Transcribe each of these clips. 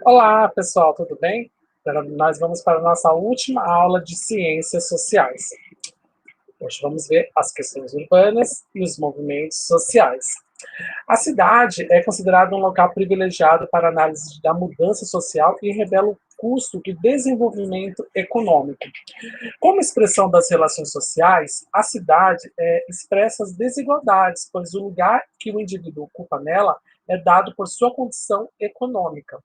Olá, pessoal, tudo bem? Nós vamos para a nossa última aula de ciências sociais. Hoje vamos ver as questões urbanas e os movimentos sociais. A cidade é considerada um local privilegiado para análise da mudança social e revela o custo do desenvolvimento econômico. Como expressão das relações sociais, a cidade expressa as desigualdades, pois o lugar que o indivíduo ocupa nela é dado por sua condição econômica.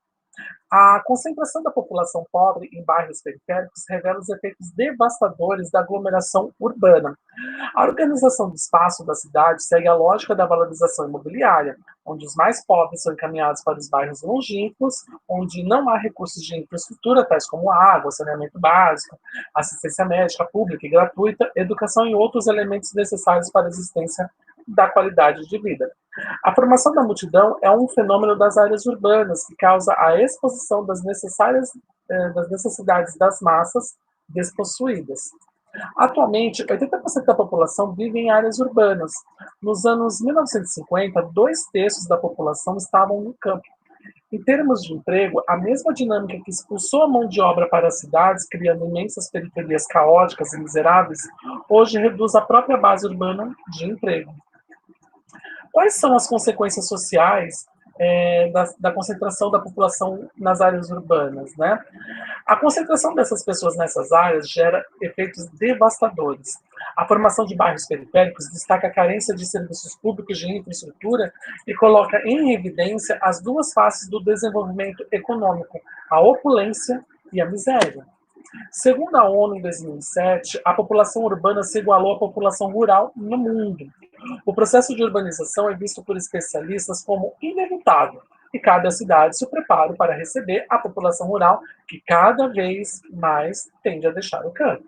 A concentração da população pobre em bairros periféricos revela os efeitos devastadores da aglomeração urbana. A organização do espaço da cidade segue a lógica da valorização imobiliária, onde os mais pobres são encaminhados para os bairros longínquos, onde não há recursos de infraestrutura, tais como água, saneamento básico, assistência médica pública e gratuita, educação e outros elementos necessários para a existência da qualidade de vida. A formação da multidão é um fenômeno das áreas urbanas que causa a exposição das necessidades das massas despossuídas. Atualmente, 80% da população vive em áreas urbanas. Nos anos 1950, 2/3 da população estavam no campo. Em termos de emprego, a mesma dinâmica que expulsou a mão de obra para as cidades, criando imensas periferias caóticas e miseráveis, hoje reduz a própria base urbana de emprego. Quais são as consequências sociais da concentração da população nas áreas urbanas, né? A concentração dessas pessoas nessas áreas gera efeitos devastadores. A formação de bairros periféricos destaca a carência de serviços públicos de infraestrutura e coloca em evidência as duas faces do desenvolvimento econômico, a opulência e a miséria. Segundo a ONU, em 2007, a população urbana se igualou à população rural no mundo. O processo de urbanização é visto por especialistas como inevitável e cabe à cidade se prepare para receber a população rural que cada vez mais tende a deixar o campo.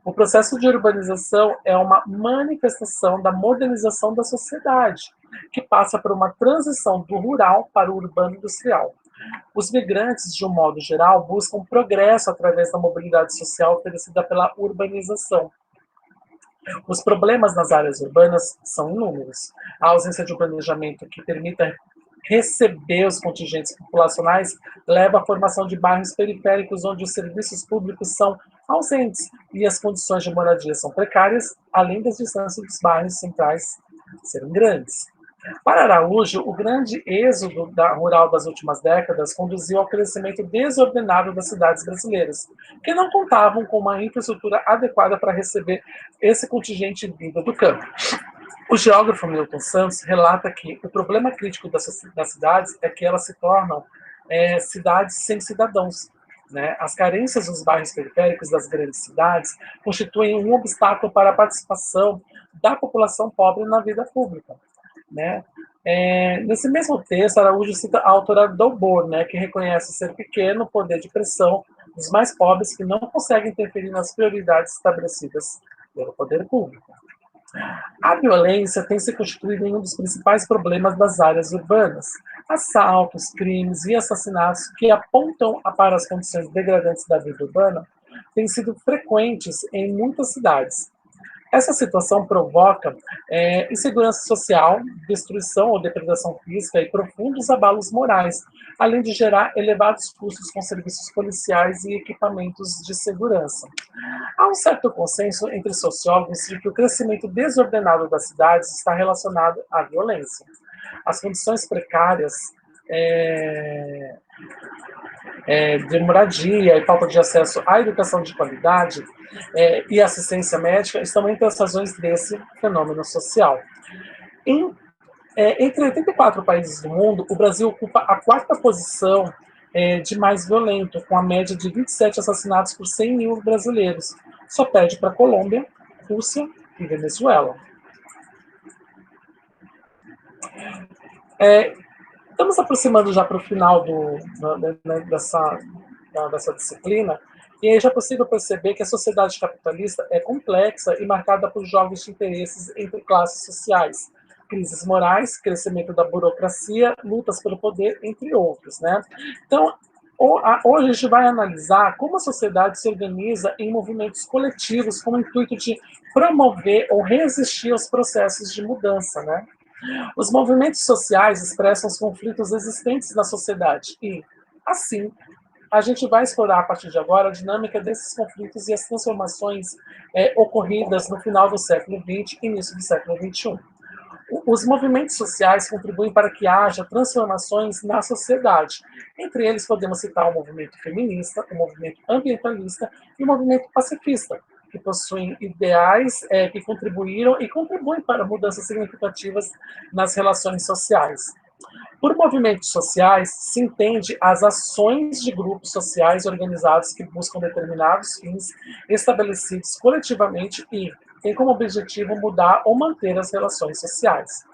O processo de urbanização é uma manifestação da modernização da sociedade, que passa por uma transição do rural para o urbano industrial. Os migrantes, de um modo geral, buscam progresso através da mobilidade social oferecida pela urbanização. Os problemas nas áreas urbanas são inúmeros. A ausência de um planejamento que permita receber os contingentes populacionais leva à formação de bairros periféricos onde os serviços públicos são ausentes e as condições de moradia são precárias, além das distâncias dos bairros centrais serem grandes. Para Araújo, o grande êxodo rural das últimas décadas conduziu ao crescimento desordenado das cidades brasileiras, que não contavam com uma infraestrutura adequada para receber esse contingente vindo do campo. O geógrafo Milton Santos relata que o problema crítico das cidades é que elas se tornam cidades sem cidadãos. Né? As carências dos bairros periféricos das grandes cidades constituem um obstáculo para a participação da população pobre na vida pública. Né? Nesse mesmo texto, Araújo cita a autora Dalbor, né, que reconhece ser pequeno o poder de pressão dos mais pobres que não conseguem interferir nas prioridades estabelecidas pelo poder público. A violência tem se constituído em um dos principais problemas das áreas urbanas. Assaltos, crimes e assassinatos que apontam para as condições degradantes da vida urbana têm sido frequentes em muitas cidades. Essa situação provoca insegurança social, destruição ou depredação física e profundos abalos morais, além de gerar elevados custos com serviços policiais e equipamentos de segurança. Há um certo consenso entre sociólogos de que o crescimento desordenado das cidades está relacionado à violência. As condições precárias de moradia e falta de acesso à educação de qualidade e assistência médica estão entre as razões desse fenômeno social. Entre 84 países do mundo, o Brasil ocupa a quarta posição de mais violento, com a média de 27 assassinatos por 100 mil brasileiros. Só perde para Colômbia, Rússia e Venezuela. Estamos aproximando já para o final dessa disciplina, e aí já é possível perceber que a sociedade capitalista é complexa e marcada por jogos de interesses entre classes sociais, crises morais, crescimento da burocracia, lutas pelo poder, entre outros. Né? Então, hoje a gente vai analisar como a sociedade se organiza em movimentos coletivos com o intuito de promover ou resistir aos processos de mudança. Né? Os movimentos sociais expressam os conflitos existentes na sociedade e, Assim, a gente vai explorar a partir de agora a dinâmica desses conflitos e as transformações ocorridas no final do século XX e início do século XXI. Os movimentos sociais contribuem para que haja transformações na sociedade. Entre eles, podemos citar o movimento feminista, o movimento ambientalista e o movimento pacifista, que possuem ideais que contribuíram e contribuem para mudanças significativas nas relações sociais. Por movimentos sociais, se entende as ações de grupos sociais organizados que buscam determinados fins estabelecidos coletivamente e têm como objetivo mudar ou manter as relações sociais.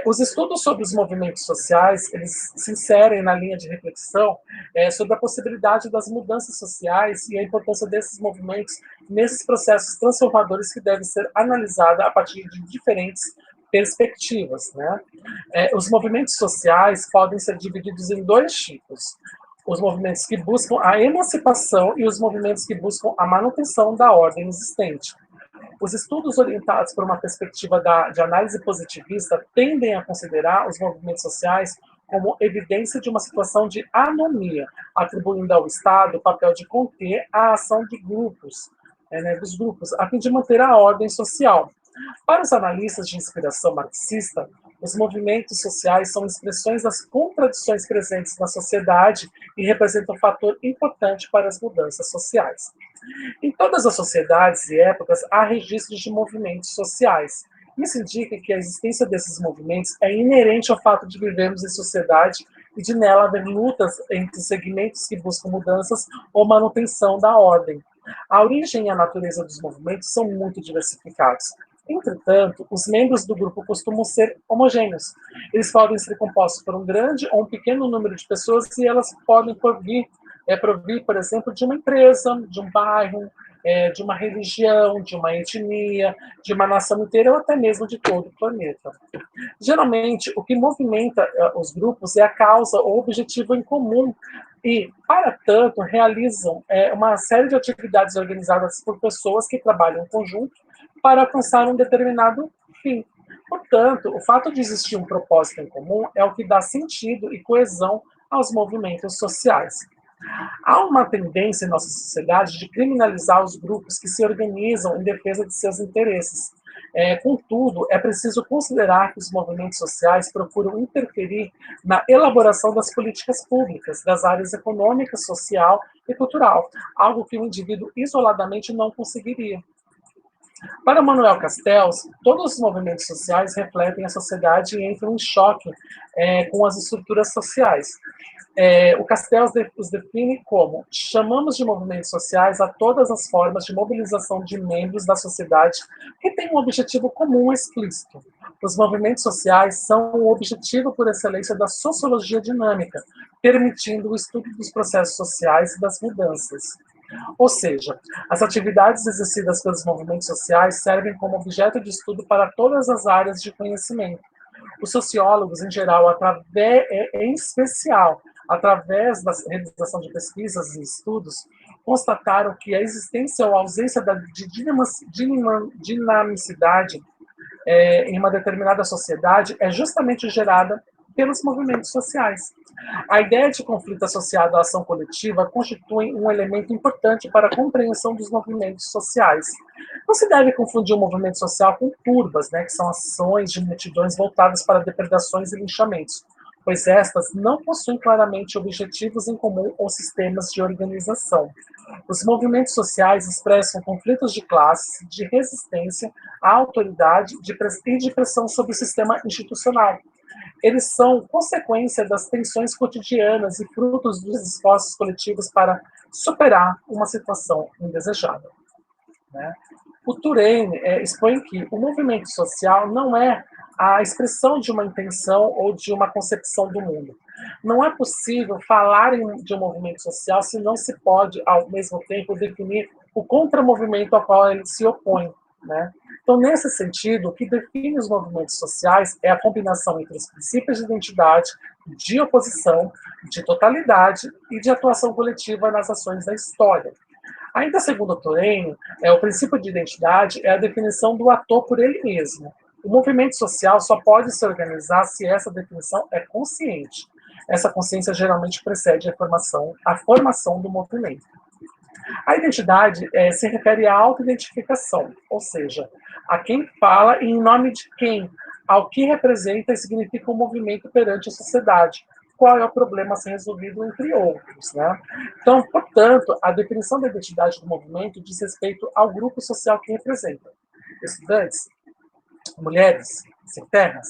Os estudos sobre os movimentos sociais, eles se inserem na linha de reflexão sobre a possibilidade das mudanças sociais e a importância desses movimentos nesses processos transformadores que devem ser analisados a partir de diferentes perspectivas, né? Os movimentos sociais podem ser divididos em dois tipos: os movimentos que buscam a emancipação e os movimentos que buscam a manutenção da ordem existente. Os estudos orientados por uma perspectiva de análise positivista tendem a considerar os movimentos sociais como evidência de uma situação de anomia, atribuindo ao Estado o papel de conter a ação de grupos, dos grupos, a fim de manter a ordem social. Para os analistas de inspiração marxista, os movimentos sociais são expressões das contradições presentes na sociedade e representam um fator importante para as mudanças sociais. Em todas as sociedades e épocas, há registros de movimentos sociais. Isso indica que a existência desses movimentos é inerente ao fato de vivermos em sociedade e de nela haver lutas entre segmentos que buscam mudanças ou manutenção da ordem. A origem e a natureza dos movimentos são muito diversificados. Entretanto, os membros do grupo costumam ser homogêneos. Eles podem ser compostos por um grande ou um pequeno número de pessoas e elas podem provir, por exemplo, de uma empresa, de um bairro, de uma religião, de uma etnia, de uma nação inteira ou até mesmo de todo o planeta. Geralmente, o que movimenta os grupos é a causa ou objetivo em comum e, para tanto, realizam uma série de atividades organizadas por pessoas que trabalham em conjunto para alcançar um determinado fim. Portanto, o fato de existir um propósito em comum é o que dá sentido e coesão aos movimentos sociais. Há uma tendência em nossa sociedade de criminalizar os grupos que se organizam em defesa de seus interesses. Contudo, é preciso considerar que os movimentos sociais procuram interferir na elaboração das políticas públicas, das áreas econômica, social e cultural, algo que o indivíduo isoladamente não conseguiria. Para Manuel Castells, todos os movimentos sociais refletem a sociedade e entram em choque com as estruturas sociais. O Castells os define como: chamamos de movimentos sociais a todas as formas de mobilização de membros da sociedade que têm um objetivo comum explícito. Os movimentos sociais são o objetivo por excelência da sociologia dinâmica, permitindo o estudo dos processos sociais e das mudanças. Ou seja, as atividades exercidas pelos movimentos sociais servem como objeto de estudo para todas as áreas de conhecimento. Os sociólogos, em geral, em especial, através da realização de pesquisas e estudos, constataram que a existência ou ausência de dinamicidade em uma determinada sociedade é justamente gerada pelos movimentos sociais. A ideia de conflito associado à ação coletiva constitui um elemento importante para a compreensão dos movimentos sociais. Não se deve confundir o movimento social com turbas, que são ações de multidões voltadas para depredações e linchamentos, pois estas não possuem claramente objetivos em comum ou sistemas de organização. Os movimentos sociais expressam conflitos de classe, de resistência à autoridade e de pressão sobre o sistema institucional. Eles são consequência das tensões cotidianas e frutos dos esforços coletivos para superar uma situação indesejada. Né? O Turenne expõe que o movimento social não é a expressão de uma intenção ou de uma concepção do mundo. Não é possível falar de um movimento social se não se pode, ao mesmo tempo, definir o contramovimento ao qual ele se opõe. Né? Então, nesse sentido, o que define os movimentos sociais é a combinação entre os princípios de identidade, de oposição, de totalidade e de atuação coletiva nas ações da história. Ainda segundo Turenne, o princípio de identidade é a definição do ator por ele mesmo. O movimento social só pode se organizar se essa definição é consciente. Essa consciência geralmente precede a formação do movimento. A identidade se refere à autoidentificação, ou seja, a quem fala e em nome de quem, ao que representa e significa o movimento perante a sociedade, qual é o problema a ser resolvido, entre outros. Né? Então, portanto, a definição da identidade do movimento diz respeito ao grupo social que representa. Estudantes, mulheres, sem terras.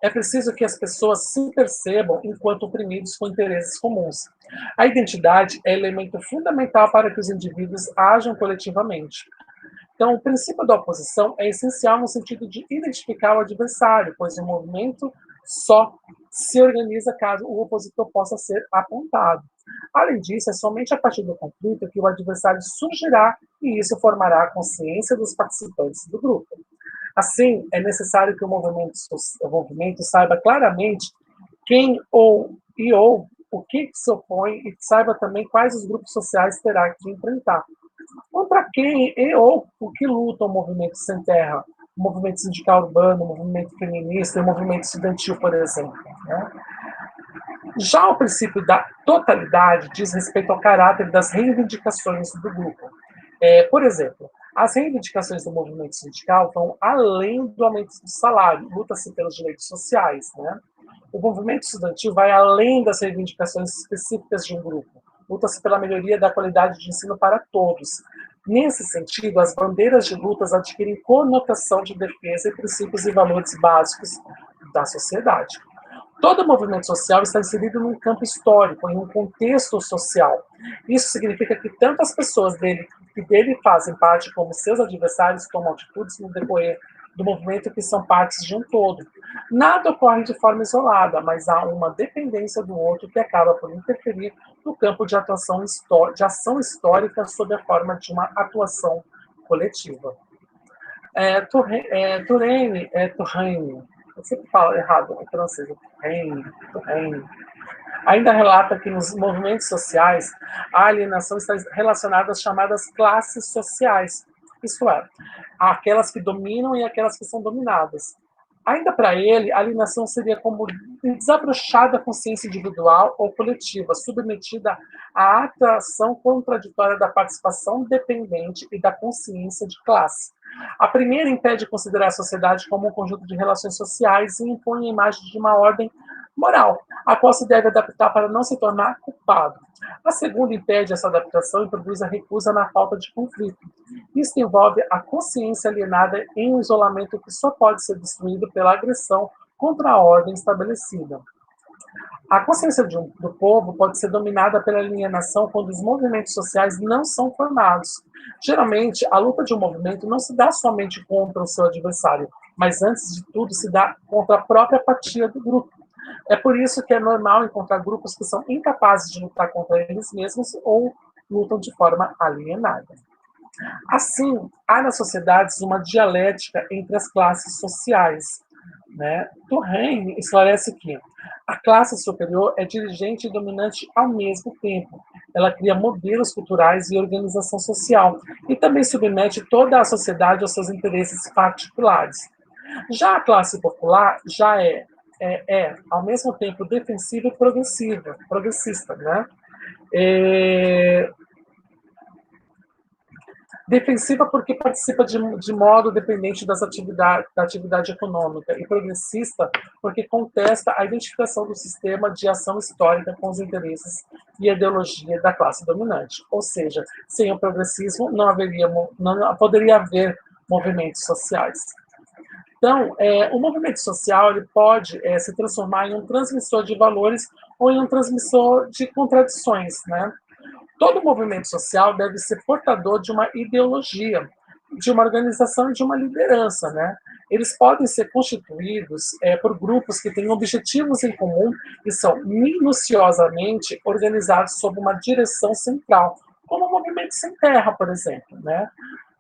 É preciso que as pessoas se percebam enquanto oprimidos com interesses comuns. A identidade é elemento fundamental para que os indivíduos ajam coletivamente. Então, o princípio da oposição é essencial no sentido de identificar o adversário, pois o movimento só se organiza caso o opositor possa ser apontado. Além disso, é somente a partir do conflito que o adversário surgirá e isso formará a consciência dos participantes do grupo. Assim, é necessário que o movimento saiba claramente quem ou o que se opõe e saiba também quais os grupos sociais terá que enfrentar. Contra quem ou o que luta o movimento sem terra, o movimento sindical urbano, o movimento feminista e o movimento estudantil, por exemplo. Né? Já o princípio da totalidade diz respeito ao caráter das reivindicações do grupo. Por exemplo, as reivindicações do movimento sindical vão além do aumento do salário, luta-se pelos direitos sociais. Né? O movimento estudantil vai além das reivindicações específicas de um grupo, luta-se pela melhoria da qualidade de ensino para todos. Nesse sentido, as bandeiras de lutas adquirem conotação de defesa e princípios e valores básicos da sociedade. Todo movimento social está inserido num campo histórico, em um contexto social. Isso significa que tanto as pessoas que dele fazem parte como seus adversários tomam atitudes no decorrer do movimento que são partes de um todo. Nada ocorre de forma isolada, mas há uma dependência do outro que acaba por interferir no campo de ação histórica sob a forma de uma atuação coletiva. Touraine, eu sempre falo errado em francês, Touraine, ainda relata que nos movimentos sociais a alienação está relacionada às chamadas classes sociais, isto é, aquelas que dominam e aquelas que são dominadas. Ainda para ele, a alienação seria como desabrochada consciência individual ou coletiva, submetida à atração contraditória da participação dependente e da consciência de classe. A primeira impede considerar a sociedade como um conjunto de relações sociais e impõe a imagem de uma ordem moral, a qual se deve adaptar para não se tornar culpado. A segunda impede essa adaptação e produz a recusa na falta de conflito. Isso envolve a consciência alienada em um isolamento que só pode ser destruído pela agressão contra a ordem estabelecida. A consciência do povo pode ser dominada pela alienação quando os movimentos sociais não são formados. Geralmente, a luta de um movimento não se dá somente contra o seu adversário, mas antes de tudo se dá contra a própria apatia do grupo. É por isso que é normal encontrar grupos que são incapazes de lutar contra eles mesmos ou lutam de forma alienada. Assim, há nas sociedades uma dialética entre as classes sociais. Né? Touraine esclarece que a classe superior é dirigente e dominante ao mesmo tempo. Ela cria modelos culturais e organização social e também submete toda a sociedade aos seus interesses particulares. Já a classe popular já ao mesmo tempo, defensiva e progressista. Né? É, defensiva porque participa de modo dependente da atividade econômica, e progressista porque contesta a identificação do sistema de ação histórica com os interesses e a ideologia da classe dominante. Ou seja, sem o progressismo não poderia haver movimentos sociais. Então, o movimento social ele pode se transformar em um transmissor de valores ou em um transmissor de contradições, né? Todo movimento social deve ser portador de uma ideologia, de uma organização e de uma liderança. Né? Eles podem ser constituídos por grupos que têm objetivos em comum e são minuciosamente organizados sob uma direção central, como o movimento sem terra, por exemplo. Né?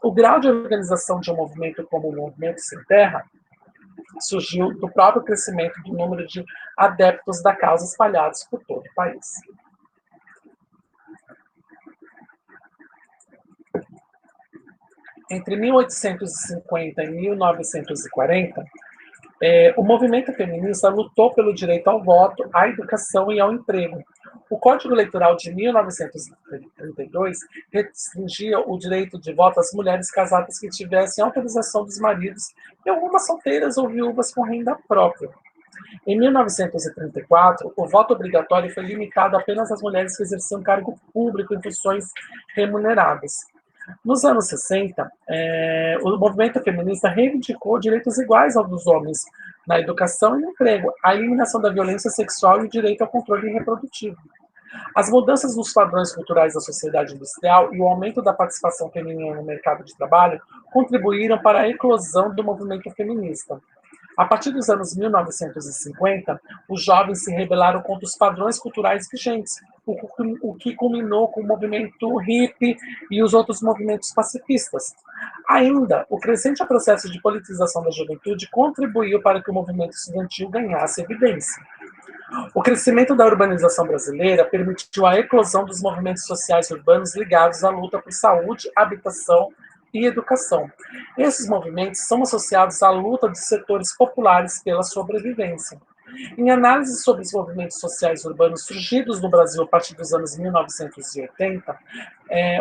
O grau de organização de um movimento como o movimento sem terra surgiu do próprio crescimento do número de adeptos da causa espalhados por todo o país. Entre 1850 e 1940, O movimento feminista lutou pelo direito ao voto, à educação e ao emprego. O Código Eleitoral de 1932 restringia o direito de voto às mulheres casadas que tivessem autorização dos maridos e algumas solteiras ou viúvas com renda própria. Em 1934, o voto obrigatório foi limitado apenas às mulheres que exerciam cargo público em funções remuneradas. Nos anos 60, o movimento feminista reivindicou direitos iguais aos dos homens na educação e no emprego, a eliminação da violência sexual e o direito ao controle reprodutivo. As mudanças nos padrões culturais da sociedade industrial e o aumento da participação feminina no mercado de trabalho contribuíram para a eclosão do movimento feminista. A partir dos anos 1950, os jovens se rebelaram contra os padrões culturais vigentes, o que culminou com o movimento hippie e os outros movimentos pacifistas. Ainda, o crescente processo de politização da juventude contribuiu para que o movimento estudantil ganhasse evidência. O crescimento da urbanização brasileira permitiu a eclosão dos movimentos sociais urbanos ligados à luta por saúde, habitação e educação. Esses movimentos são associados à luta dos setores populares pela sobrevivência. Em análise sobre os movimentos sociais urbanos surgidos no Brasil a partir dos anos 1980,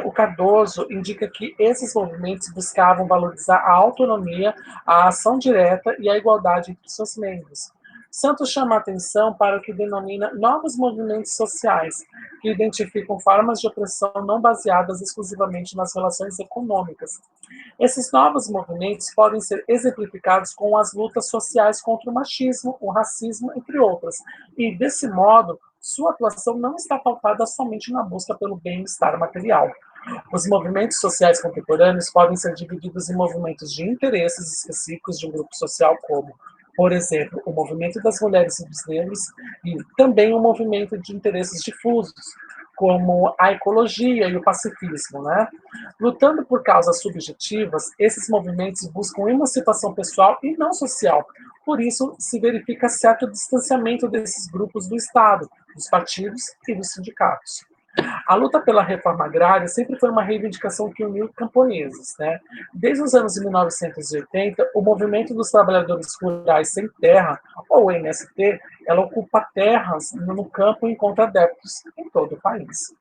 o Cardoso indica que esses movimentos buscavam valorizar a autonomia, a ação direta e a igualdade entre seus membros. Santos chama a atenção para o que denomina novos movimentos sociais, que identificam formas de opressão não baseadas exclusivamente nas relações econômicas. Esses novos movimentos podem ser exemplificados com as lutas sociais contra o machismo, o racismo, entre outras, e, desse modo, sua atuação não está pautada somente na busca pelo bem-estar material. Os movimentos sociais contemporâneos podem ser divididos em movimentos de interesses específicos de um grupo social, como, por exemplo, o movimento das mulheres e dos negros, e também o movimento de interesses difusos, como a ecologia e o pacifismo, né? Lutando por causas subjetivas, esses movimentos buscam emancipação pessoal e não social. Por isso, se verifica certo distanciamento desses grupos do Estado, dos partidos e dos sindicatos. A luta pela reforma agrária sempre foi uma reivindicação que uniu camponeses, né? Desde os anos 1980, o movimento dos trabalhadores rurais sem terra, ou MST, ela ocupa terras no campo e encontra adeptos em todo o país.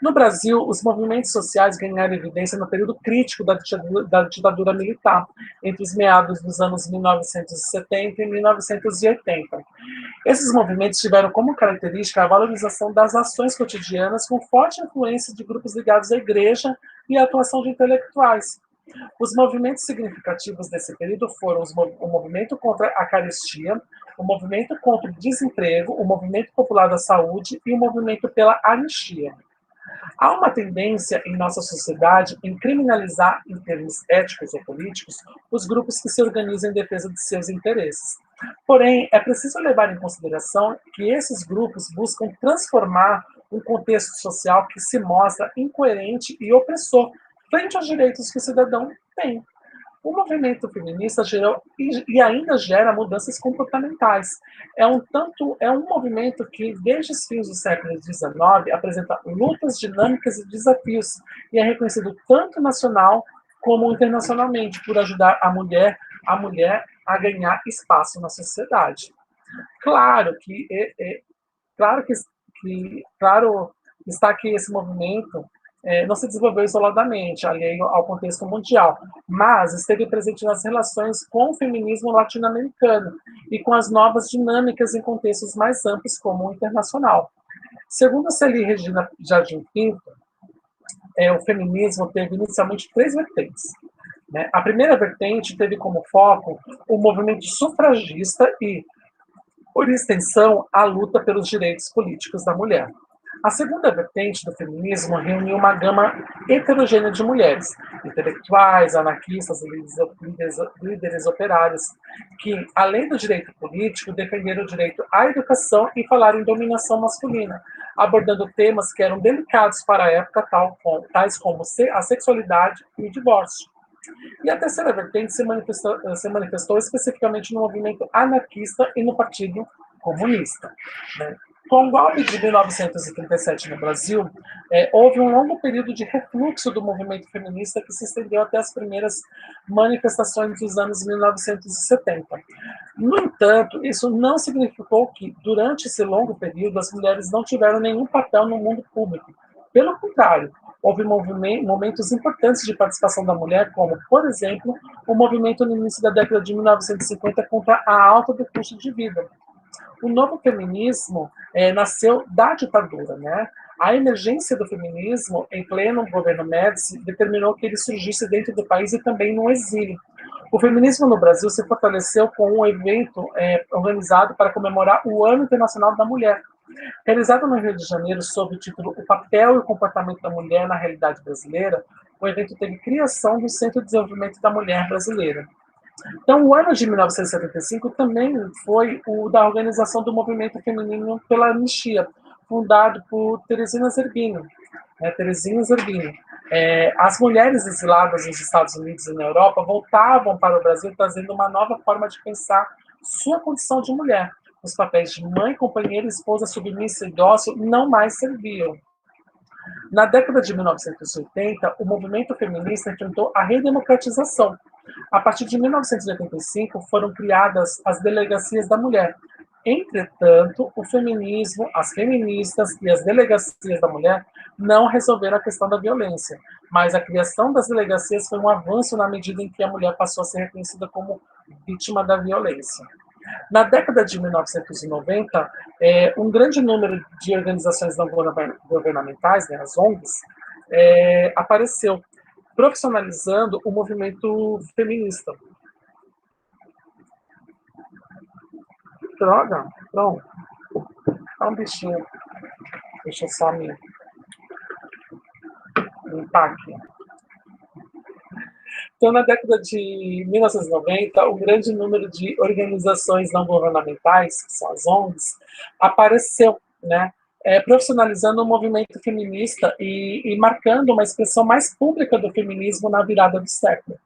No Brasil, os movimentos sociais ganharam evidência no período crítico da ditadura militar, entre os meados dos anos 1970 e 1980. Esses movimentos tiveram como característica a valorização das ações cotidianas com forte influência de grupos ligados à igreja e a atuação de intelectuais. Os movimentos significativos desse período foram o movimento contra a carestia, o movimento contra o desemprego, o movimento popular da saúde e o movimento pela anistia. Há uma tendência em nossa sociedade em criminalizar, em termos éticos ou políticos, os grupos que se organizam em defesa de seus interesses. Porém, é preciso levar em consideração que esses grupos buscam transformar um contexto social que se mostra incoerente e opressor frente aos direitos que o cidadão tem. O movimento feminista gerou e ainda gera mudanças comportamentais. É um movimento que, desde os fins do século XIX, apresenta lutas, dinâmicas e desafios, e é reconhecido tanto nacional como internacionalmente por ajudar a mulher a ganhar espaço na sociedade. Claro que, claro claro está que esse movimento não se desenvolveu isoladamente, alheio ao contexto mundial, mas esteve presente nas relações com o feminismo latino-americano e com as novas dinâmicas em contextos mais amplos, como o internacional. Segundo a Celi Regina Jardim Pinto, o feminismo teve inicialmente três vertentes. Né? A primeira vertente teve como foco o movimento sufragista e, por extensão, a luta pelos direitos políticos da mulher. A segunda vertente do feminismo reuniu uma gama heterogênea de mulheres, intelectuais, anarquistas, líderes operários, que, além do direito político, defenderam o direito à educação e falaram em dominação masculina, abordando temas que eram delicados para a época, tais como a sexualidade e o divórcio. E a terceira vertente se manifestou especificamente no movimento anarquista e no Partido Comunista. Né? Com o golpe de 1937 no Brasil, houve um longo período de refluxo do movimento feminista que se estendeu até as primeiras manifestações dos anos 1970. No entanto, isso não significou que, durante esse longo período, as mulheres não tiveram nenhum papel no mundo público. Pelo contrário, houve momentos importantes de participação da mulher, como, por exemplo, o movimento no início da década de 1950 contra a alta do custo de vida. O novo feminismo nasceu da ditadura, né? A emergência do feminismo em pleno governo Médici determinou que ele surgisse dentro do país e também no exílio. O feminismo no Brasil se fortaleceu com um evento organizado para comemorar o Ano Internacional da Mulher, realizado no Rio de Janeiro sob o título O Papel e o Comportamento da Mulher na Realidade Brasileira. O evento teve criação do Centro de Desenvolvimento da Mulher Brasileira. Então, o ano de 1975 também foi o da organização do movimento feminino pela anistia, fundado por Teresina Zerbini. Teresina Zerbini. As mulheres exiladas nos Estados Unidos e na Europa voltavam para o Brasil trazendo uma nova forma de pensar sua condição de mulher. Os papéis de mãe, companheira, esposa, submissa e dócil não mais serviam. Na década de 1980, o movimento feminista enfrentou a redemocratização. A partir de 1985, foram criadas as delegacias da mulher. Entretanto, o feminismo, as feministas e as delegacias da mulher não resolveram a questão da violência, mas a criação das delegacias foi um avanço na medida em que a mulher passou a ser reconhecida como vítima da violência. Na década de 1990, um grande número de organizações não governamentais, né, as ONGs, apareceu, profissionalizando o movimento feminista. Droga, pronto. É um bichinho. Deixa eu só me limpar aqui. Então, na década de 1990, um grande número de organizações não governamentais, que são as ONGs, apareceu, né, profissionalizando o movimento feminista e marcando uma expressão mais pública do feminismo na virada do século.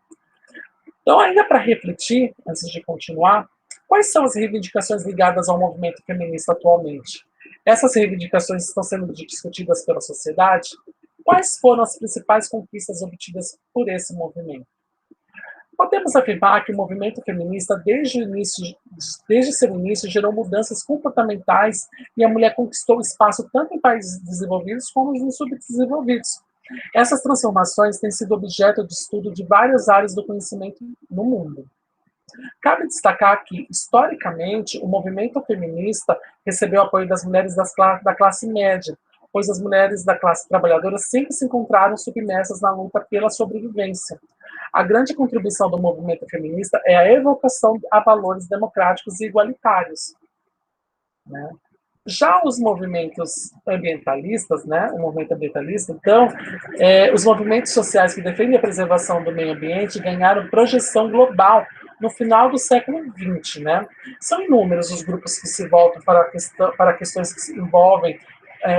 Então, ainda para refletir, antes de continuar, quais são as reivindicações ligadas ao movimento feminista atualmente? Essas reivindicações estão sendo discutidas pela sociedade? Quais foram as principais conquistas obtidas por esse movimento? Podemos afirmar que o movimento feminista, desde seu início, gerou mudanças comportamentais e a mulher conquistou espaço tanto em países desenvolvidos como nos subdesenvolvidos. Essas transformações têm sido objeto de estudo de várias áreas do conhecimento no mundo. Cabe destacar que, historicamente, o movimento feminista recebeu apoio das mulheres da classe média, pois as mulheres da classe trabalhadora sempre se encontraram submersas na luta pela sobrevivência. A grande contribuição do movimento feminista é a evocação a valores democráticos e igualitários, né? Já os movimentos ambientalistas, né, o movimento ambientalista, então, os movimentos sociais que defendem a preservação do meio ambiente ganharam projeção global no final do século XX, né? São inúmeros os grupos que se voltam para questões que envolvem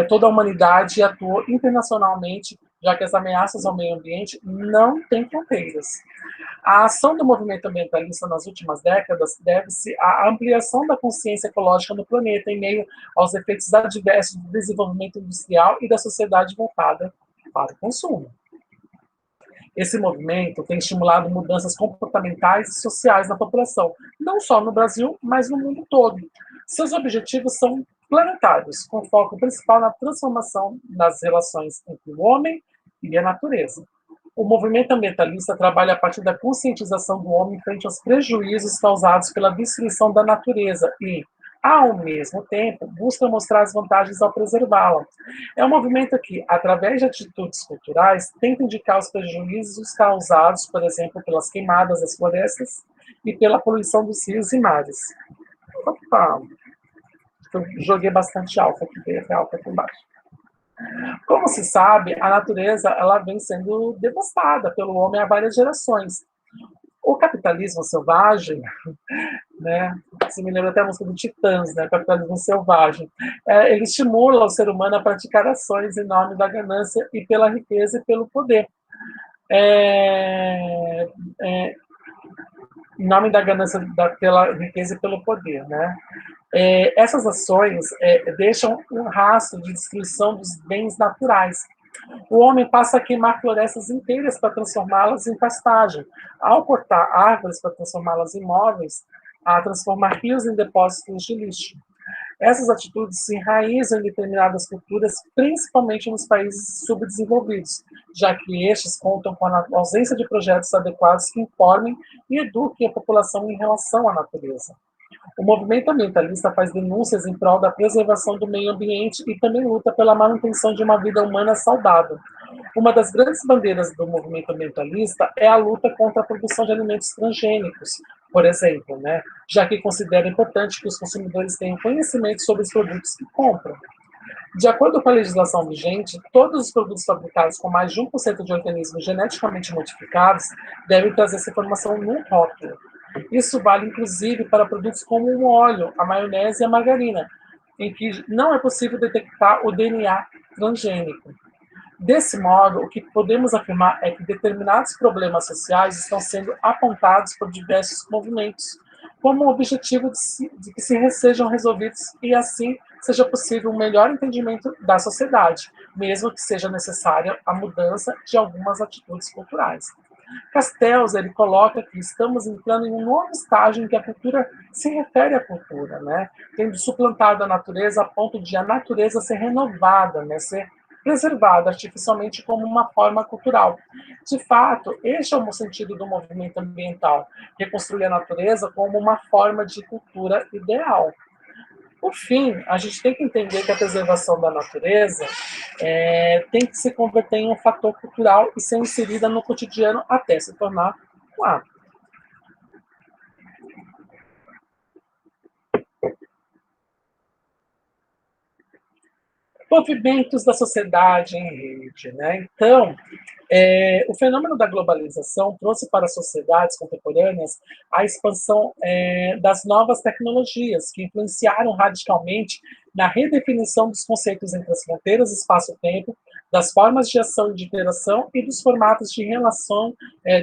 toda a humanidade e atuam internacionalmente, já que as ameaças ao meio ambiente não têm fronteiras. A ação do movimento ambientalista nas últimas décadas deve-se à ampliação da consciência ecológica no planeta em meio aos efeitos adversos do desenvolvimento industrial e da sociedade voltada para o consumo. Esse movimento tem estimulado mudanças comportamentais e sociais na população, não só no Brasil, mas no mundo todo. Seus objetivos são planetários, com foco principal na transformação das relações entre o homem e a natureza. O movimento ambientalista trabalha a partir da conscientização do homem frente aos prejuízos causados pela destruição da natureza e, ao mesmo tempo, busca mostrar as vantagens ao preservá-la. É um movimento que, através de atitudes culturais, tenta indicar os prejuízos causados, por exemplo, pelas queimadas das florestas e pela poluição dos rios e mares. Opa! Eu joguei bastante alfa aqui embaixo. Como se sabe, a natureza ela vem sendo devastada pelo homem há várias gerações. O capitalismo selvagem, né, se me lembra até a música do Titãs, né, capitalismo selvagem, ele estimula o ser humano a praticar ações em nome da ganância e pela riqueza e pelo poder. em nome da ganância pela riqueza e pelo poder, né? Essas ações deixam um rastro de destruição dos bens naturais. O homem passa a queimar florestas inteiras para transformá-las em pastagem, ao cortar árvores para transformá-las em móveis, a transformar rios em depósitos de lixo. Essas atitudes se enraizam em determinadas culturas, principalmente nos países subdesenvolvidos, já que estes contam com a ausência de projetos adequados que informem e eduquem a população em relação à natureza. O movimento ambientalista faz denúncias em prol da preservação do meio ambiente e também luta pela manutenção de uma vida humana saudável. Uma das grandes bandeiras do movimento ambientalista é a luta contra a produção de alimentos transgênicos, por exemplo, né? Já que considera importante que os consumidores tenham conhecimento sobre os produtos que compram. De acordo com a legislação vigente, todos os produtos fabricados com mais de 1% de organismos geneticamente modificados devem trazer essa informação no rótulo. Isso vale inclusive para produtos como o óleo, a maionese e a margarina, em que não é possível detectar o DNA transgênico. Desse modo, o que podemos afirmar é que determinados problemas sociais estão sendo apontados por diversos movimentos, como o objetivo de que sejam resolvidos e, assim, seja possível um melhor entendimento da sociedade, mesmo que seja necessária a mudança de algumas atitudes culturais. Castells, ele coloca que estamos entrando em um novo estágio em que a cultura se refere à cultura, né? Tendo suplantado a natureza a ponto de a natureza ser renovada, né? Ser preservada artificialmente como uma forma cultural. De fato, este é o sentido do movimento ambiental, reconstruir a natureza como uma forma de cultura ideal. Por fim, a gente tem que entender que a preservação da natureza tem que se converter em um fator cultural e ser inserida no cotidiano até se tornar um hábito. Movimentos da sociedade em rede, né? Então, o fenômeno da globalização trouxe para as sociedades contemporâneas a expansão das novas tecnologias, que influenciaram radicalmente na redefinição dos conceitos entre as fronteiras espaço-tempo, das formas de ação e de interação e dos formatos de relação,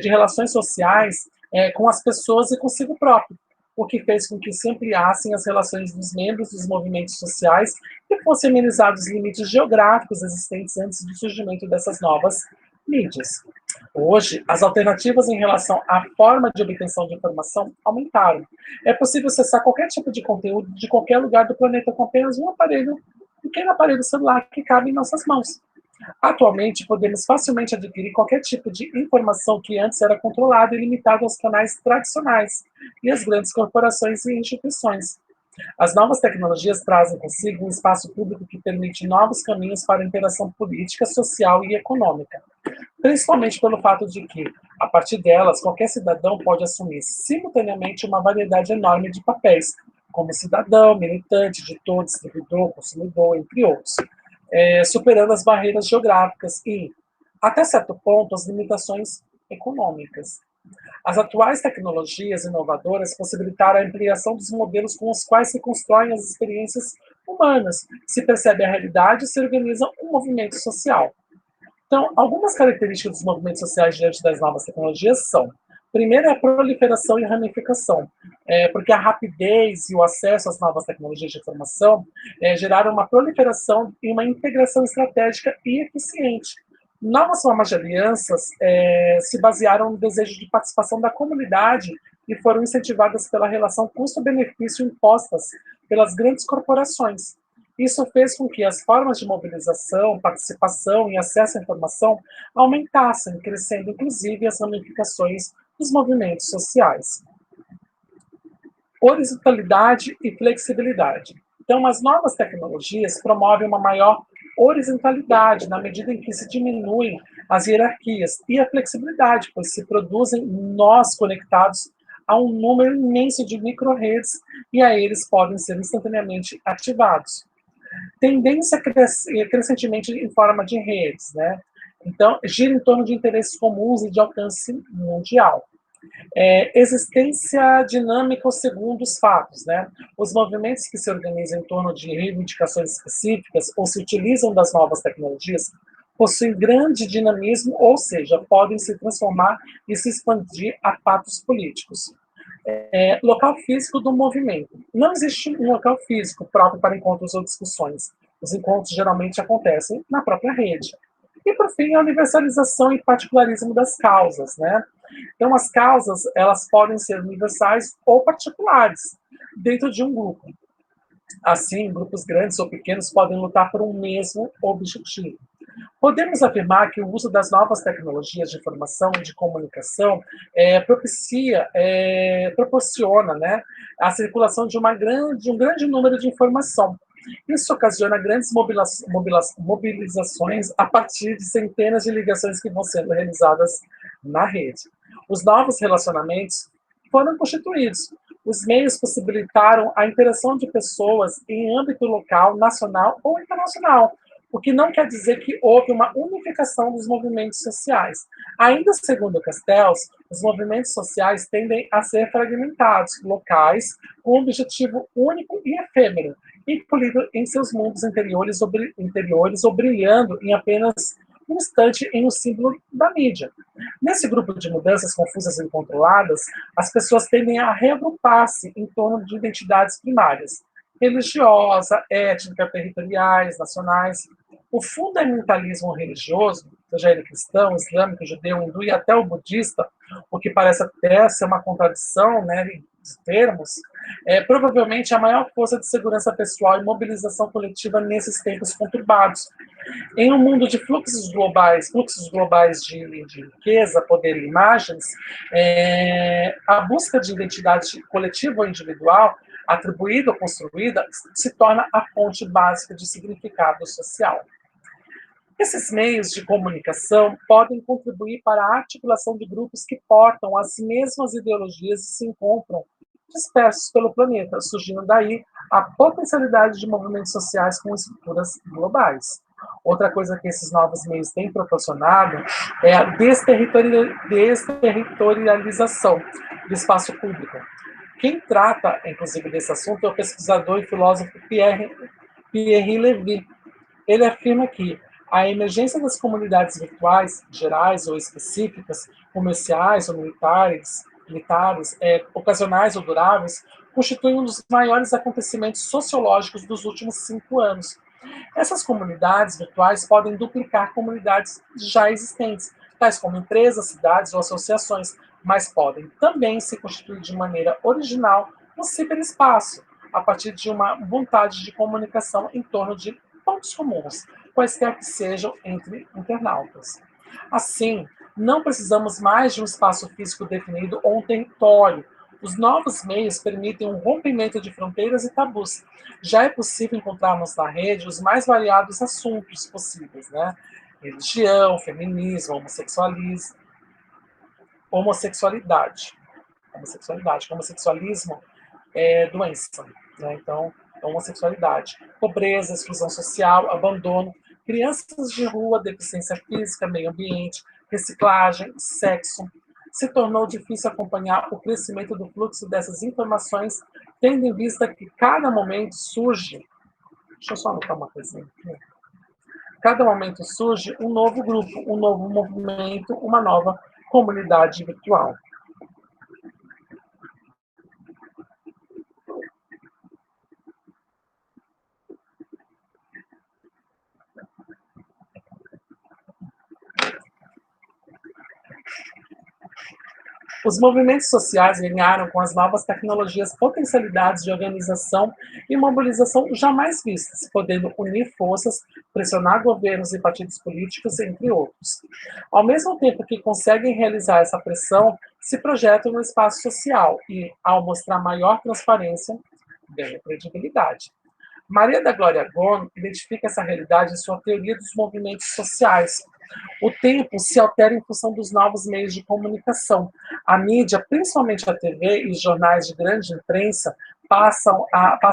de relações sociais com as pessoas e consigo próprio, o que fez com que se ampliassem as relações dos membros dos movimentos sociais e fossem amenizados os limites geográficos existentes antes do surgimento dessas novas mídias. Hoje, as alternativas em relação à forma de obtenção de informação aumentaram. É possível acessar qualquer tipo de conteúdo de qualquer lugar do planeta com apenas um pequeno aparelho celular que cabe em nossas mãos. Atualmente, podemos facilmente adquirir qualquer tipo de informação que antes era controlada e limitada aos canais tradicionais e às grandes corporações e instituições. As novas tecnologias trazem consigo um espaço público que permite novos caminhos para a interação política, social e econômica, principalmente pelo fato de que, a partir delas, qualquer cidadão pode assumir simultaneamente uma variedade enorme de papéis, como cidadão, militante, editor, distribuidor, consumidor, entre outros, superando as barreiras geográficas e, até certo ponto, as limitações econômicas. As atuais tecnologias inovadoras possibilitaram a ampliação dos modelos com os quais se constroem as experiências humanas, se percebe a realidade e se organiza um movimento social. Então, algumas características dos movimentos sociais diante das novas tecnologias são: primeiro, é a proliferação e ramificação, porque a rapidez e o acesso às novas tecnologias de informação geraram uma proliferação e uma integração estratégica e eficiente. Novas formas de alianças se basearam no desejo de participação da comunidade e foram incentivadas pela relação custo-benefício impostas pelas grandes corporações. Isso fez com que as formas de mobilização, participação e acesso à informação aumentassem, crescendo inclusive as ramificações dos movimentos sociais. Horizontalidade e flexibilidade. Então, as novas tecnologias promovem uma maior horizontalidade na medida em que se diminuem as hierarquias e a flexibilidade, pois se produzem nós conectados a um número imenso de micro-redes e a eles podem ser instantaneamente ativados. Tendência crescentemente em forma de redes, né? Então, gira em torno de interesses comuns e de alcance mundial. Existência dinâmica segundo os fatos, né? Os movimentos que se organizam em torno de reivindicações específicas ou se utilizam das novas tecnologias possuem grande dinamismo, ou seja, podem se transformar e se expandir a fatos políticos. Local físico do movimento. Não existe um local físico próprio para encontros ou discussões. Os encontros geralmente acontecem na própria rede. E, por fim, a universalização e particularismo das causas, né? Então, as causas, elas podem ser universais ou particulares, dentro de um grupo. Assim, grupos grandes ou pequenos podem lutar por um mesmo objetivo. Podemos afirmar que o uso das novas tecnologias de informação e de comunicação proporciona, né, a circulação de um grande número de informação. Isso ocasiona grandes mobilizações a partir de centenas de ligações que vão sendo realizadas na rede. Os novos relacionamentos foram constituídos. Os meios possibilitaram a interação de pessoas em âmbito local, nacional ou internacional, o que não quer dizer que houve uma unificação dos movimentos sociais. Ainda segundo Castells, os movimentos sociais tendem a ser fragmentados, locais, com um objetivo único e efêmero, incluído em seus mundos interiores ou brilhando em apenas um instante em um símbolo da mídia. Nesse grupo de mudanças confusas e incontroladas, as pessoas tendem a reagrupar-se em torno de identidades primárias, religiosa, étnica, territoriais, nacionais. O fundamentalismo religioso, seja ele cristão, islâmico, judeu, hindu e até o budista, o que parece até ser uma contradição, né, de termos, é provavelmente a maior força de segurança pessoal e mobilização coletiva nesses tempos conturbados. Em um mundo de fluxos globais de riqueza, poder e imagens, a busca de identidade coletiva ou individual, atribuída ou construída, se torna a fonte básica de significado social. Esses meios de comunicação podem contribuir para a articulação de grupos que portam as mesmas ideologias e se encontram dispersos pelo planeta, surgindo daí a potencialidade de movimentos sociais com estruturas globais. Outra coisa que esses novos meios têm proporcionado é a desterritorialização do espaço público. Quem trata, inclusive, desse assunto é o pesquisador e filósofo Pierre Levy. Ele afirma que a emergência das comunidades virtuais, gerais ou específicas, comerciais ou militares, ocasionais ou duráveis, constitui um dos maiores acontecimentos sociológicos dos últimos 5 anos. Essas comunidades virtuais podem duplicar comunidades já existentes, tais como empresas, cidades ou associações, mas podem também se constituir de maneira original no ciberespaço, a partir de uma vontade de comunicação em torno de pontos comuns, quaisquer que sejam entre internautas. Assim, não precisamos mais de um espaço físico definido ou um território. Os novos meios permitem um rompimento de fronteiras e tabus. Já é possível encontrarmos na rede os mais variados assuntos possíveis, né? Religião, feminismo, homossexualismo é doença, né? Então, homossexualidade, pobreza, exclusão social, abandono, crianças de rua, deficiência física, meio ambiente, reciclagem, sexo. Se tornou difícil acompanhar o crescimento do fluxo dessas informações, tendo em vista que cada momento surge. Deixa eu só anotar uma coisinha aqui. Cada momento surge um novo grupo, um novo movimento, uma nova comunidade virtual. Os movimentos sociais ganharam com as novas tecnologias potencialidades de organização e mobilização jamais vistas, podendo unir forças, pressionar governos e partidos políticos, entre outros. Ao mesmo tempo que conseguem realizar essa pressão, se projetam no espaço social e, ao mostrar maior transparência, ganham credibilidade. Maria da Glória Gon identifica essa realidade em sua teoria dos movimentos sociais. O tempo se altera em função dos novos meios de comunicação. A mídia, principalmente a TV e os jornais de grande imprensa, passa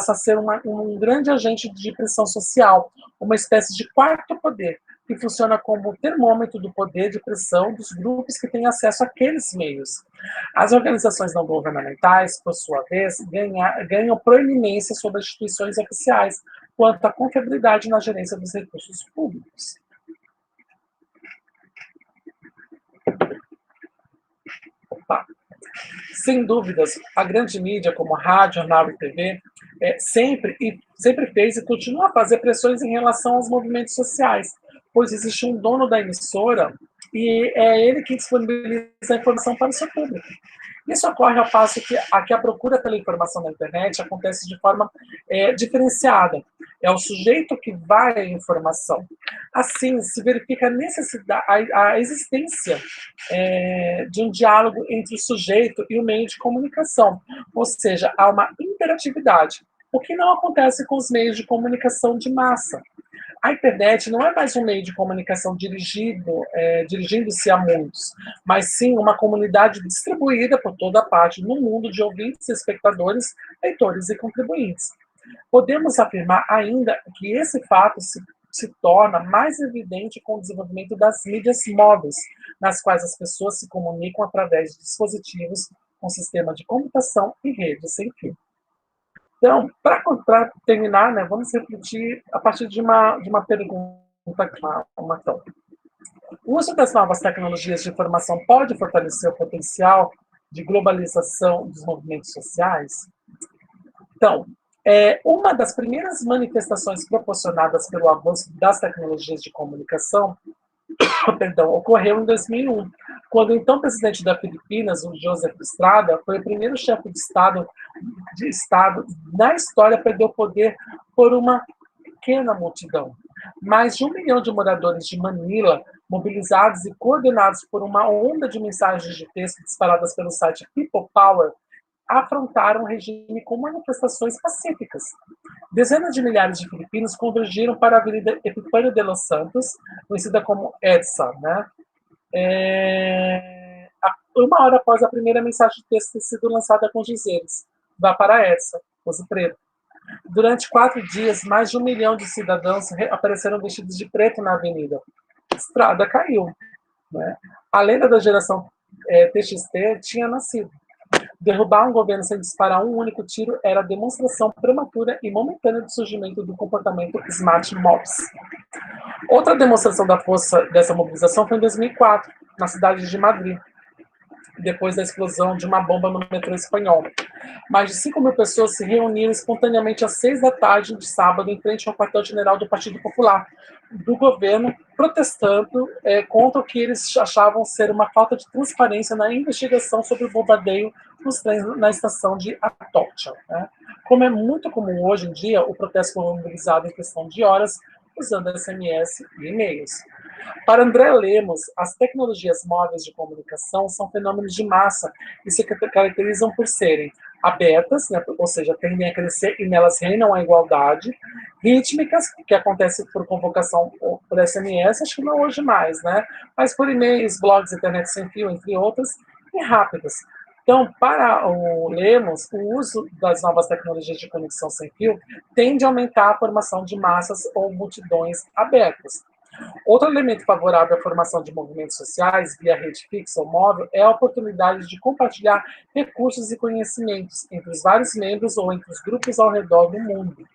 a ser um grande agente de pressão social, uma espécie de quarto poder, que funciona como termômetro do poder de pressão dos grupos que têm acesso àqueles meios. As organizações não governamentais, por sua vez, ganham proeminência sobre as instituições oficiais quanto à confiabilidade na gerência dos recursos públicos. Opa. Sem dúvidas, a grande mídia, como rádio, jornal e TV, sempre fez e continua a fazer pressões em relação aos movimentos sociais, pois existe um dono da emissora e é ele que disponibiliza a informação para o seu público. Isso ocorre ao passo que a procura pela informação na internet acontece de forma diferenciada. É o sujeito que vai à informação. Assim, se verifica a existência de um diálogo entre o sujeito e o meio de comunicação, ou seja, há uma interatividade, o que não acontece com os meios de comunicação de massa. A internet não é mais um meio de comunicação dirigindo-se a muitos, mas sim uma comunidade distribuída por toda parte no mundo de ouvintes, espectadores, leitores e contribuintes. Podemos afirmar ainda que esse fato se torna mais evidente com o desenvolvimento das mídias móveis, nas quais as pessoas se comunicam através de dispositivos com sistema de computação e redes sem fio. Então, para terminar, né, vamos refletir a partir de uma pergunta, uma questão. O uso das novas tecnologias de informação pode fortalecer o potencial de globalização dos movimentos sociais? Então, uma das primeiras manifestações proporcionadas pelo avanço das tecnologias de comunicação ocorreu em 2001, quando o então presidente da Filipinas, o Joseph Estrada, foi o primeiro chefe de Estado na história a perder o poder por uma pequena multidão. Mais de 1 milhão de moradores de Manila, mobilizados e coordenados por uma onda de mensagens de texto disparadas pelo site People Power, afrontaram o regime com manifestações pacíficas. Dezenas de milhares de filipinos convergiram para a Avenida Epifânio de los Santos, conhecida como EDSA, né? Uma hora após a primeira mensagem de texto ter sido lançada com dizeres: vá para a EDSA, use preto. Durante 4 dias, mais de 1 milhão de cidadãos apareceram vestidos de preto na avenida. A estrada caiu. Né? A lenda da geração TXT tinha nascido. Derrubar um governo sem disparar um único tiro era a demonstração prematura e momentânea do surgimento do comportamento Smart Mobs. Outra demonstração da força dessa mobilização foi em 2004, na cidade de Madrid, depois da explosão de uma bomba no metrô espanhol. Mais de 5 mil pessoas se reuniram espontaneamente às 6 da tarde de sábado em frente ao quartel-general do Partido Popular, do governo, protestando contra o que eles achavam ser uma falta de transparência na investigação sobre o bombardeio nos trens na estação de Atocha. Né? Como é muito comum hoje em dia, o protesto foi mobilizado em questão de horas, usando SMS e e-mails. Para André Lemos, as tecnologias móveis de comunicação são fenômenos de massa e se caracterizam por serem abertas, né, ou seja, tendem a crescer e nelas reinam a igualdade, rítmicas, que acontece por convocação por SMS, acho que não hoje mais, né, mas por e-mails, blogs, internet sem fio, entre outras, e rápidas. Então, para o Lemos, o uso das novas tecnologias de conexão sem fio tende a aumentar a formação de massas ou multidões abertas. Outro elemento favorável à formação de movimentos sociais via rede fixa ou móvel é a oportunidade de compartilhar recursos e conhecimentos entre os vários membros ou entre os grupos ao redor do mundo.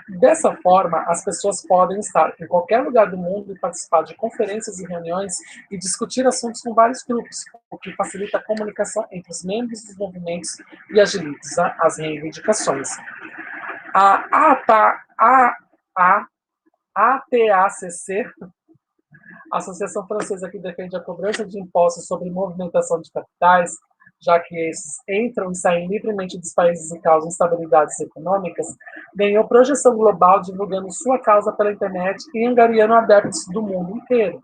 Dessa forma, as pessoas podem estar em qualquer lugar do mundo e participar de conferências e reuniões e discutir assuntos com vários grupos, o que facilita a comunicação entre os membros dos movimentos e agiliza as reivindicações. A APACC, a Associação Francesa que defende a cobrança de impostos sobre movimentação de capitais, já que esses entram e saem livremente dos países e causam instabilidades econômicas, ganhou projeção global divulgando sua causa pela internet e angariando adeptos do mundo inteiro.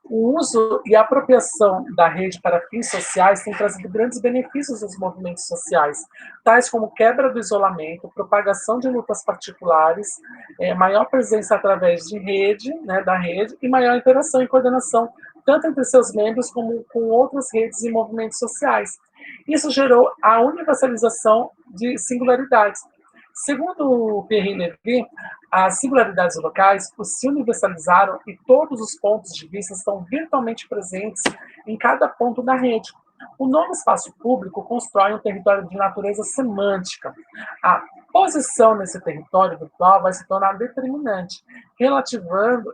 O uso e a apropriação da rede para fins sociais tem trazido grandes benefícios aos movimentos sociais, tais como quebra do isolamento, propagação de lutas particulares, maior presença através de rede, né, da rede, e maior interação e coordenação, tanto entre seus membros como com outras redes e movimentos sociais. Isso gerou a universalização de singularidades. Segundo Pierre Levy, as singularidades locais se universalizaram e todos os pontos de vista estão virtualmente presentes em cada ponto da rede. O novo espaço público constrói um território de natureza semântica. A posição nesse território virtual vai se tornar determinante, relativizando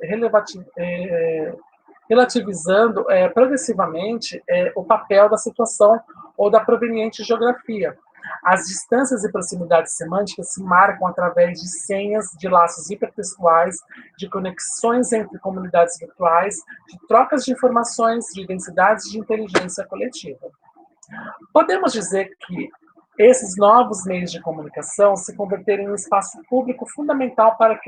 progressivamente o papel da situação ou da proveniente geografia. As distâncias e proximidades semânticas se marcam através de senhas, de laços hipertextuais, de conexões entre comunidades virtuais, de trocas de informações, de densidades de inteligência coletiva. Podemos dizer que esses novos meios de comunicação se converteram em um espaço público fundamental para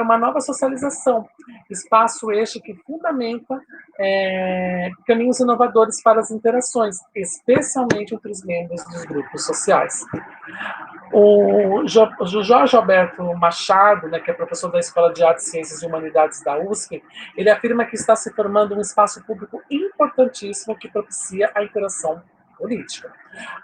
uma nova socialização, espaço este que fundamenta caminhos inovadores para as interações, especialmente entre os membros dos grupos sociais. O Jorge Alberto Machado, né, que é professor da Escola de Artes, Ciências e Humanidades da USP, ele afirma que está se formando um espaço público importantíssimo que propicia a interação política.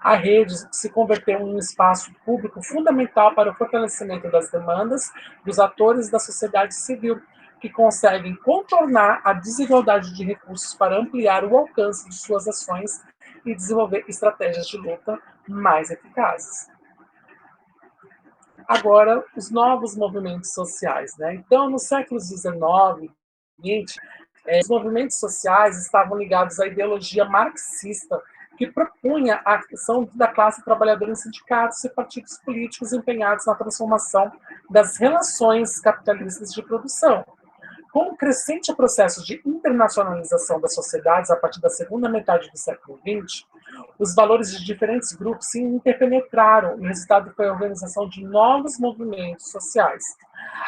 A rede se converteu em um espaço público fundamental para o fortalecimento das demandas dos atores da sociedade civil, que conseguem contornar a desigualdade de recursos para ampliar o alcance de suas ações e desenvolver estratégias de luta mais eficazes. Agora, os novos movimentos sociais. Né? Então, no século XIX e XX, os movimentos sociais estavam ligados à ideologia marxista, que propunha a ação da classe trabalhadora em sindicatos e partidos políticos empenhados na transformação das relações capitalistas de produção. Com o crescente processo de internacionalização das sociedades a partir da segunda metade do século XX, os valores de diferentes grupos se interpenetraram e o resultado foi a organização de novos movimentos sociais.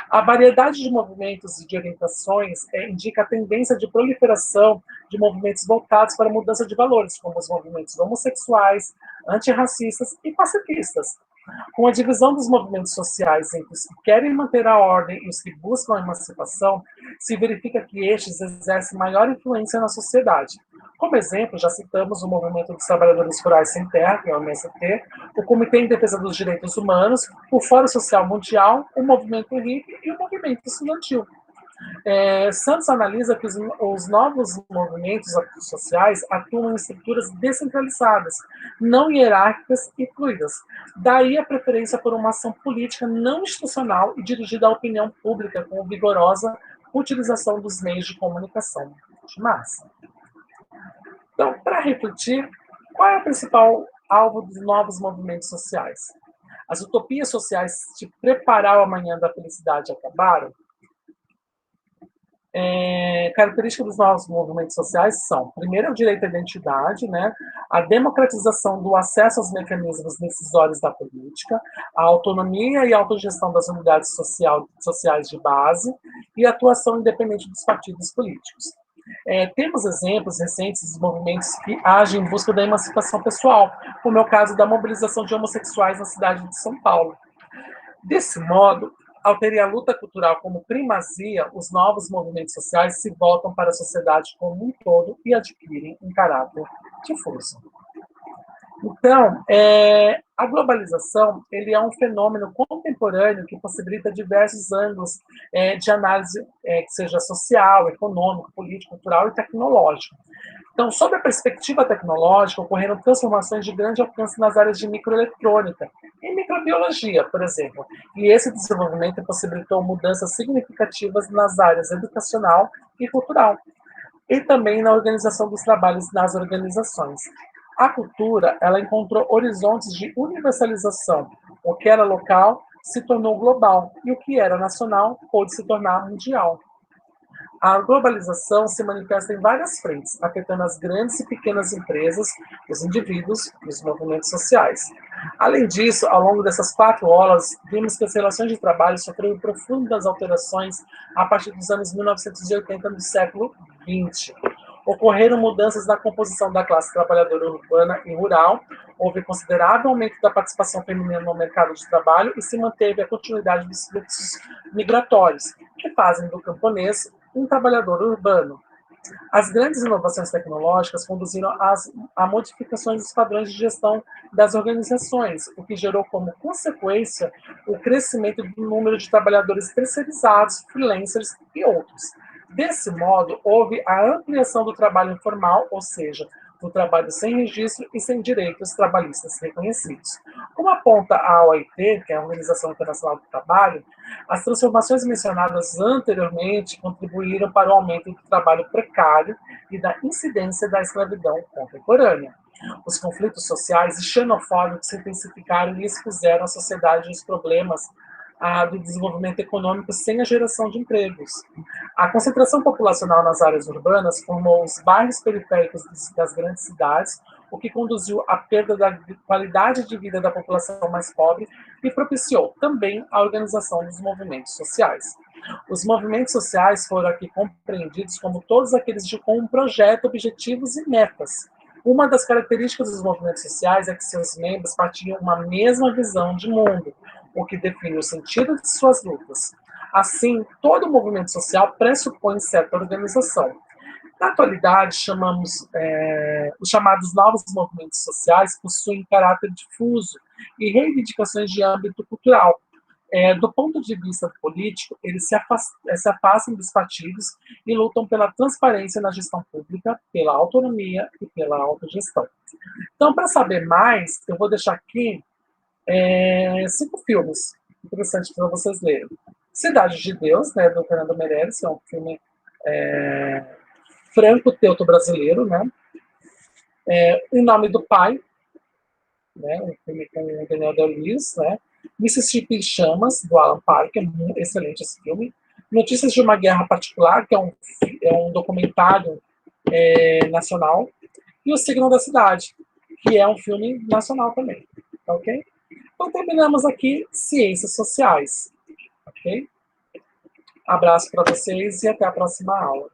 A variedade de movimentos e de orientações indica a tendência de proliferação de movimentos voltados para a mudança de valores, como os movimentos homossexuais, antirracistas e pacifistas. Com a divisão dos movimentos sociais entre os que querem manter a ordem e os que buscam a emancipação, se verifica que estes exercem maior influência na sociedade. Como exemplo, já citamos o Movimento dos Trabalhadores Rurais Sem Terra, que é o MST, o Comitê em Defesa dos Direitos Humanos, o Fórum Social Mundial, o Movimento Hippie e o Movimento Estudantil. Santos analisa que os novos movimentos sociais atuam em estruturas descentralizadas, não hierárquicas e fluidas. Daí a preferência por uma ação política não institucional e dirigida à opinião pública com vigorosa utilização dos meios de comunicação de massa. Então, para refletir, qual é o principal alvo dos novos movimentos sociais? As utopias sociais de preparar o amanhã da felicidade acabaram? Características dos novos movimentos sociais são, primeiro, o direito à identidade, né, a democratização do acesso aos mecanismos decisórios da política, a autonomia e a autogestão das unidades sociais de base e a atuação independente dos partidos políticos. Temos exemplos recentes de movimentos que agem em busca da emancipação pessoal, como é o caso da mobilização de homossexuais na cidade de São Paulo. Desse modo, ao terem a luta cultural como primazia, os novos movimentos sociais se voltam para a sociedade como um todo e adquirem um caráter de força. Então, a globalização ele é um fenômeno contemporâneo que possibilita diversos ângulos de análise, que seja social, econômico, político, cultural e tecnológico. Então, sob a perspectiva tecnológica, ocorreram transformações de grande alcance nas áreas de microeletrônica e microbiologia, por exemplo. E esse desenvolvimento possibilitou mudanças significativas nas áreas educacional e cultural, e também na organização dos trabalhos nas organizações. A cultura, ela encontrou horizontes de universalização. O que era local se tornou global, e o que era nacional pôde se tornar mundial. A globalização se manifesta em várias frentes, afetando as grandes e pequenas empresas, os indivíduos e os movimentos sociais. Além disso, ao longo dessas 4 horas, vimos que as relações de trabalho sofreram profundas alterações a partir dos anos 1980 do século XX. Ocorreram mudanças na composição da classe trabalhadora urbana e rural, houve considerável aumento da participação feminina no mercado de trabalho e se manteve a continuidade dos fluxos migratórios, que fazem do camponês um trabalhador urbano. As grandes inovações tecnológicas conduziram a modificações dos padrões de gestão das organizações, o que gerou como consequência o crescimento do número de trabalhadores terceirizados, freelancers e outros. Desse modo, houve a ampliação do trabalho informal, ou seja, do trabalho sem registro e sem direitos trabalhistas reconhecidos. Como aponta a OIT, que é a Organização Internacional do Trabalho, as transformações mencionadas anteriormente contribuíram para o aumento do trabalho precário e da incidência da escravidão contemporânea. Os conflitos sociais e xenofóbicos se intensificaram e expuseram a sociedade aos problemas do desenvolvimento econômico sem a geração de empregos. A concentração populacional nas áreas urbanas formou os bairros periféricos das grandes cidades, o que conduziu à perda da qualidade de vida da população mais pobre e propiciou também a organização dos movimentos sociais. Os movimentos sociais foram aqui compreendidos como todos aqueles com um projeto, objetivos e metas. Uma das características dos movimentos sociais é que seus membros partilham uma mesma visão de mundo, o que define o sentido de suas lutas. Assim, todo movimento social pressupõe certa organização. Na atualidade, os chamados novos movimentos sociais possuem caráter difuso e reivindicações de âmbito cultural. Do ponto de vista político, eles se afastam dos partidos e lutam pela transparência na gestão pública, pela autonomia e pela autogestão. Então, para saber mais, eu vou deixar aqui 5 filmes interessantes para vocês lerem. Cidade de Deus, né, do Fernando Meirelles, que é um filme franco-teuto-brasileiro, né? Em Nome do Pai, né, um filme com o Daniel Day-Lewis, né? Mississippi em Chamas, do Alan Parker, excelente esse filme. Notícias de uma Guerra Particular, que é um documentário nacional. E O Signo da Cidade, que é um filme nacional também. Ok? Então terminamos aqui Ciências Sociais. Ok? Abraço para vocês e até a próxima aula.